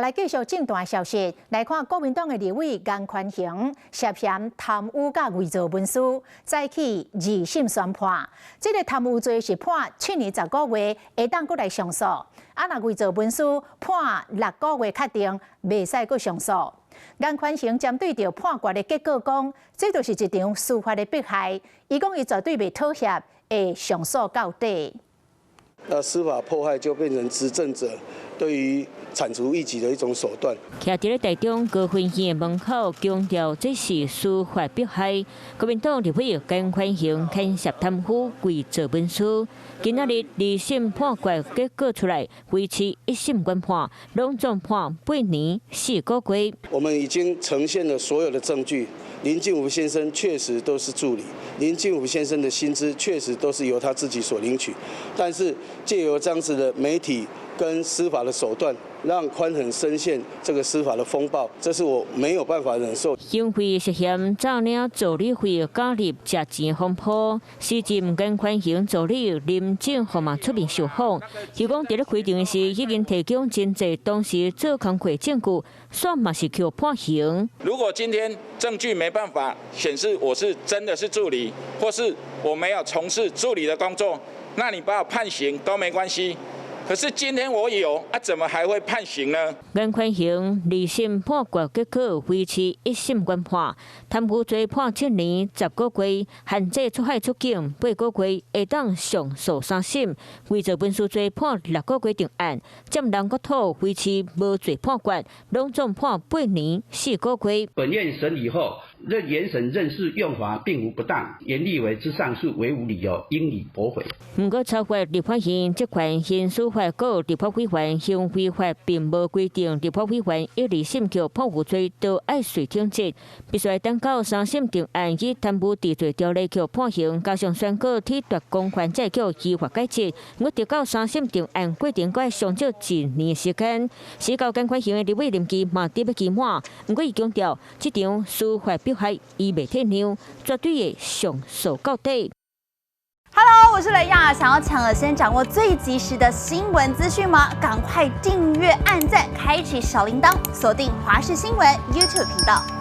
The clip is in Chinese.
来继续正大消息，来看国民党的立委颜宽恒涉嫌贪污甲伪造文书，再起二审宣判。这个贪污罪是判去年10个月，会当搁来上诉。若伪造文书判6个月确定，袂使搁上诉。颜宽恒针对着判决的结果讲，这就是一场司法的迫害。伊讲伊绝对袂妥协，会上诉到底。那司法迫害就变成执政者对于铲除异己的一种手段。徛伫咧台中高分县的门口，强调这是司法迫害。国民党立委颜宽恒牵涉贪污、伪造文书。今仔日2审判决结果出来，维持1审原判，拢总判8年4个月。我们已经呈现了所有的证据。林敬吾先生确实都是助理，林敬吾先生的薪资确实都是由他自己所领取，但是借由这样子的媒体跟司法的手段，让宽恒深陷这个司法的风暴，这是我没有办法忍受。因为涉嫌诈领助理费加入食钱风波，时任颜宽恒助理林正宏嘛出面受访，伊讲伫咧开庭时已经提供真济当时做工课证据，算嘛是叫判刑。如果今天证据没办法显示我是真的是助理，或是我没有从事助理的工作，那你把我判刑都没关系。可是今天我有怎么还会判刑呢？颜宽恒2审判决结果维持1审原判，贪污罪判7年10个月，限制出海出境8个月，会当上诉3审；伪造文书罪判6个月定案，占人国土维持无罪判决，拢总判8年4个月。本院审理后，认原审认识用法并无不当，严立委之上述为无理由，应予驳回。不过，超过立法院职权刑司法告立法委员行为法并无规定，立法委员1、2审叫判有罪都爱随听证，必须等到3审定案以贪污治罪条例叫判刑，加上宣告替夺公权再叫依法解决。我直到3审定案规定，该上少1年时间。司高颜宽恒的立委任期嘛得要期满，不过伊强调，这场司法迫害伊袂退让，绝对会上诉到底。Hello， 我是雷亚，想要抢先掌握最及时的新闻资讯吗？赶快订阅、按赞、开启小铃铛，锁定华视新闻 YouTube 频道。